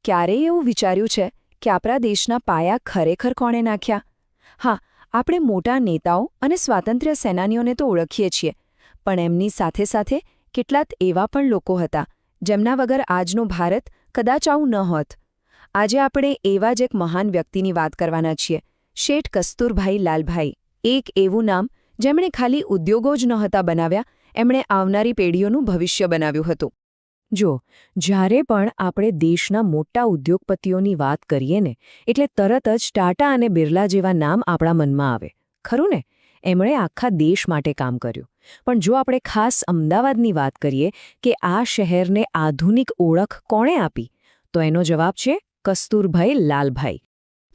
ક્યારેય એવું વિચાર્યું છે કે આપણા દેશના પાયા ખરેખર કોણે નાખ્યા? હા, આપણે મોટા નેતાઓ અને સ્વાતંત્ર્ય સેનાનીઓને તો ઓળખીએ છીએ, પણ એમની સાથે સાથે કેટલાક એવા પણ લોકો હતા જેમના વગર આજનું ભારત કદાચ આવું ન હોત. આજે આપણે એવા જ એક મહાન વ્યક્તિની વાત કરવાના છીએ, શેઠ કસ્તુરભાઈ લાલભાઈ. એક એવું નામ જેમણે ખાલી ઉદ્યોગો જ નહોતા બનાવ્યા, એમણે આવનારી પેઢીઓનું ભવિષ્ય બનાવ્યું હતું. જો જ્યારે પણ આપણે દેશના મોટા ઉદ્યોગપતિઓની વાત કરીએ ને, એટલે તરત જ ટાટા અને બિરલા જેવા નામ આપણા મનમાં આવે, ખરું ને? એમણે આખા દેશ માટે કામ કર્યું. પણ જો આપણે ખાસ અમદાવાદની વાત કરીએ કે આ શહેરને આધુનિક ઓળખ કોણે આપી, તો એનો જવાબ છે કસ્તુરભાઈ લાલભાઈ.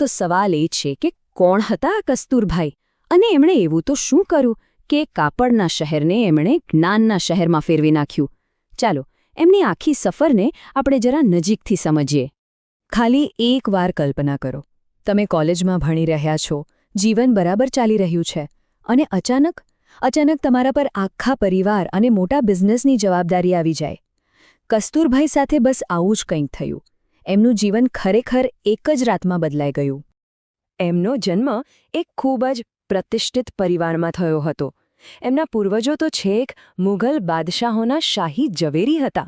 તો સવાલ એ છે કે કોણ હતા આ કસ્તુરભાઈ, અને એમણે એવું તો શું કર્યું કે કાપડના શહેરને એમણે જ્ઞાનના શહેરમાં ફેરવી નાખ્યું? ચાલો એમની આખી સફરને આપણે જરા નજીકથી સમજીએ. ખાલી એકવાર કલ્પના કરો, તમે કોલેજમાં ભણી રહ્યા છો, જીવન બરાબર ચાલી રહ્યું છે, અને અચાનક તમારા પર આખા પરિવાર અને મોટા બિઝનેસની જવાબદારી આવી જાય. કસ્તુરભાઈ સાથે બસ આવું જ કંઈક થયું. એમનું જીવન ખરેખર એક જ રાતમાં બદલાઈ ગયું. એમનો જન્મ એક ખૂબ જ પ્રતિષ્ઠિત પરિવારમાં થયો હતો. એમના પૂર્વજો તો છેક મુઘલ બાદશાહોના શાહી ઝવેરી હતા.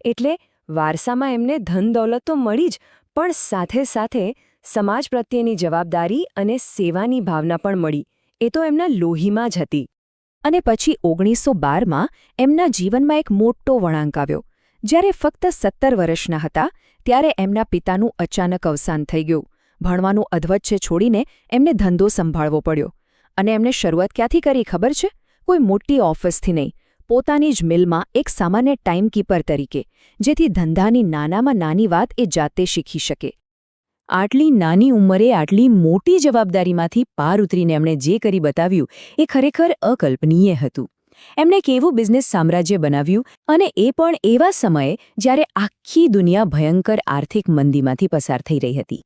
એટલે વારસામાં એમને ધન દોલત તો મળી જ, પણ સાથે સાથે સમાજ પ્રત્યેની જવાબદારી અને સેવાની ભાવના પણ મળી. એ તો એમના લોહીમાં જ હતી. અને પછી 1912માં એમના જીવનમાં એક મોટો વળાંક આવ્યો. જ્યારે ફક્ત 17 વર્ષના હતા ત્યારે એમના પિતાનું અચાનક અવસાન થઈ ગયું. ભણવાનું અધવચ્ચે છોડીને એમને ધંધો સંભાળવો પડ્યો. અને એમણે શરૂઆત ક્યાંથી કરી ખબર છે? કોઈ મોટી ઓફિસથી નહીં, પોતાની જ મિલમાં એક સામાન્ય ટાઈમકીપર તરીકે, જેથી ધંધાની નાનામાં નાની વાત એ જાતે શીખી શકે. આટલી નાની ઉંમરે આટલી મોટી જવાબદારીમાંથી પાર ઉતરીને એમણે જે કરી બતાવ્યું એ ખરેખર અકલ્પનીય હતું. એમણે કેવું બિઝનેસ સામ્રાજ્ય બનાવ્યું, અને એ પણ એવા સમયે જ્યારે આખી દુનિયા ભયંકર આર્થિક મંદીમાંથી પસાર થઈ રહી હતી.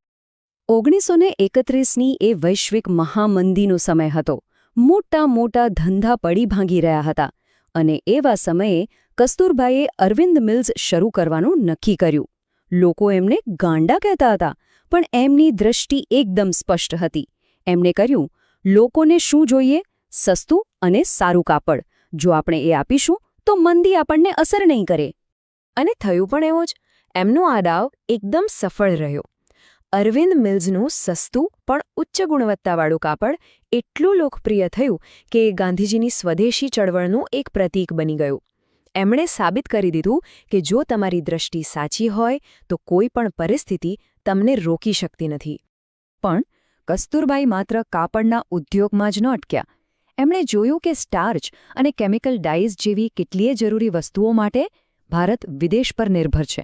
1931ની એ વૈશ્વિક મહામંદીનો સમય હતો. મોટા ધંધા પડી ભાંગી રહ્યા હતા. અને એવા સમયે કસ્તુરભાઈએ અરવિંદ મિલ્સ શરૂ કરવાનું નક્કી કર્યું. લોકો એમને ગાંડા કહેતા હતા, પણ એમની દૃષ્ટિ એકદમ સ્પષ્ટ હતી. એમણે કહ્યું, લોકોને શું જોઈએ? સસ્તું અને સારું કાપડ. જો આપણે એ આપીશું તો મંદી આપણને અસર નહીં કરે. અને થયું પણ એવું જ. એમનો આ દાવ એકદમ સફળ રહ્યો. અરવિંદ મિલ્સનું સસ્તું પણ ઉચ્ચ ગુણવત્તાવાળું કાપડ એટલું લોકપ્રિય થયું કે ગાંધીજીની સ્વદેશી ચળવળનું એક પ્રતીક બની ગયું. એમણે સાબિત કરી દીધું કે જો તમારી દૃષ્ટિ સાચી હોય તો કોઈ પણ પરિસ્થિતિ તમને રોકી શકતી નથી. પણ કસ્તુરબાઈ માત્ર કાપડના ઉદ્યોગમાં જ ન અટક્યા. એમણે જોયું કે સ્ટાર્ચ અને કેમિકલ ડાઇઝ જેવી કેટલીય જરૂરી વસ્તુઓ માટે ભારત વિદેશ પર નિર્ભર છે.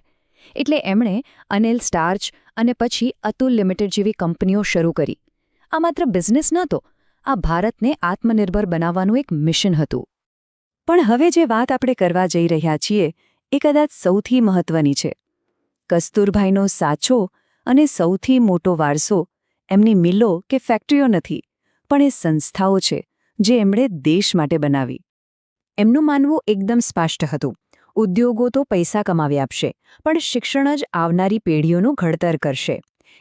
એટલે એમણે અનિલ સ્ટાર્ચ અને પછી અતુલ લિમિટેડ જેવી કંપનીઓ શરૂ કરી. આ માત્ર બિઝનેસ નહોતો, આ ભારતને આત્મનિર્ભર બનાવવાનું એક મિશન હતું. પણ હવે જે વાત આપણે કરવા જઈ રહ્યા છીએ એ કદાચ સૌથી મહત્વની છે. કસ્તુરભાઈનો સાચો અને સૌથી મોટો વારસો એમની મિલો કે ફેક્ટરીઓ નથી, પણ એ સંસ્થાઓ છે જે એમણે દેશ માટે બનાવી. એમનું માનવું એકદમ સ્પષ્ટ હતું. ઉદ્યોગો તો પૈસા કમાવી આપશે, પણ શિક્ષણ જ આવનારી પેઢીઓનું ઘડતર કરશે.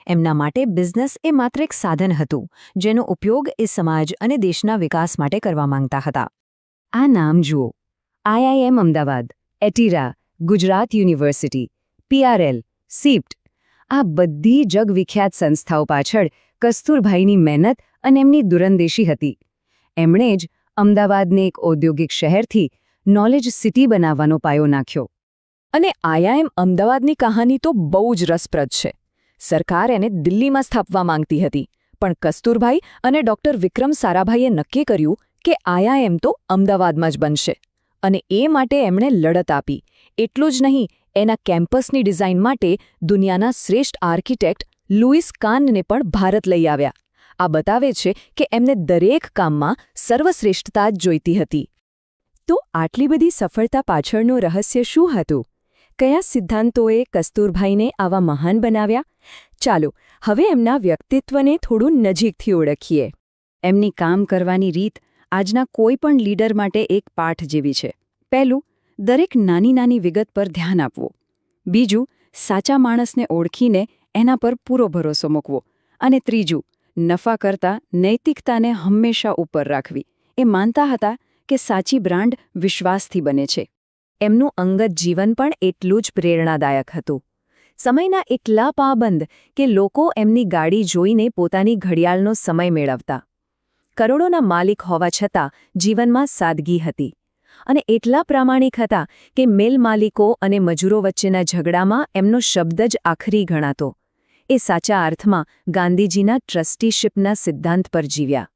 એમના માટે બિઝનેસ એ માત્ર એક સાધન હતું, જેનો ઉપયોગ એ સમાજ અને દેશના વિકાસ માટે કરવા માંગતા હતા. આ નામ જુઓ: IIM Ahmedabad, ATIRA, Gujarat university, PRL, SIPT. આ બધી જગવિખ્યાત સંસ્થાઓ પાછળ કસ્તુરભાઈની મહેનત અને એમની દૂરંદેશી હતી. એમણે જ અમદાવાદને એક ઔદ્યોગિક શહેરથી નોલેજ સિટી બનાવવાનો પાયો નાખ્યો. અને IIM અમદાવાદની કહાની તો બહુ જ રસપ્રદ છે. સરકાર એને દિલ્હીમાં સ્થાપવા માંગતી હતી, પણ કસ્તુરભાઈ અને ડૉક્ટર વિક્રમ સારાભાઈએ નક્કી કર્યું કે IIM તો અમદાવાદમાં જ બનશે. અને એ માટે એમણે લડત આપી. એટલું જ નહીં, એના કેમ્પસની ડિઝાઇન માટે દુનિયાના શ્રેષ્ઠ આર્કિટેક્ટ લુઈસ કાનને પણ ભારત લઈ આવ્યા. આ બતાવે છે કે એમને દરેક કામમાં સર્વશ્રેષ્ઠતા જ જોઈતી હતી. તો આટલી બધી સફળતા પાછળનું રહસ્ય શું હતું? કયા સિદ્ધાંતોએ કસ્તુરભાઈને આવા મહાન બનાવ્યા? ચાલો હવે એમના વ્યક્તિત્વને થોડું નજીકથી ઓળખીએ. એમની કામ કરવાની રીત આજના કોઈ પણ લીડર માટે એક પાઠ જેવી છે. પહેલું, દરેક નાની વિગત પર ધ્યાન આપવું. બીજું, સાચા માણસને ઓળખીને એના પર પૂરો ભરોસો મૂકવો. અને ત્રીજું, નફા કરતાં નૈતિકતાને હંમેશા ઉપર રાખવી. એ માનતા હતા કે સાચી બ્રાન્ડ વિશ્વાસથી બને છે. એમનું અંગત જીવન પણ એટલું જ પ્રેરણાદાયક હતું. સમયના એટલા પાબંદ કે લોકો એમની ગાડી જોઈને પોતાની ઘડિયાળનો સમય મેળવતા. કરોડોના માલિક હોવા છતાં જીવનમાં સાદગી હતી. અને એટલા પ્રામાણિક હતા કે મિલ માલિકો અને મજૂરો વચ્ચેના ઝઘડામાં એમનો શબ્દ જ આખરી ગણાતો. એ સાચા અર્થમાં ગાંધીજીના ટ્રસ્ટીશિપના સિદ્ધાંત પર જીવ્યા.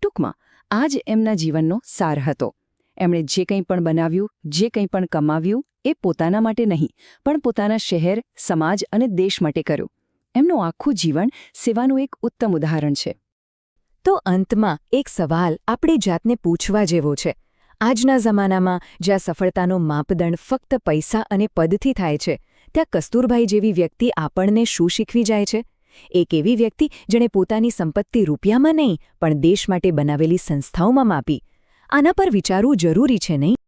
ટૂંકમાં આ જ એમના જીવનનો સાર હતો. એમણે જે કંઈ પણ બનાવ્યું, જે કંઈ પણ કમાવ્યું, એ પોતાના માટે નહીં, પણ પોતાના શહેર, સમાજ અને દેશ માટે કર્યું. એમનું આખું જીવન સેવાનું એક ઉત્તમ ઉદાહરણ છે. તો અંતમાં એક સવાલ આપણે જાતને પૂછવા જેવો છે. આજના જમાનામાં જ્યાં સફળતાનો માપદંડ ફક્ત પૈસા અને પદથી થાય છે, ત્યાં કસ્તુરભાઈ જેવી વ્યક્તિ આપણને શું શીખવી જાય છે? એક એવી વ્યક્તિ જેણે પોતાની સંપત્તિ રૂપિયામાં નહીં, પણ દેશ માટે બનાવેલી સંસ્થાઓમાં માપી. આના પર વિચારવું જરૂરી છે, નહીં?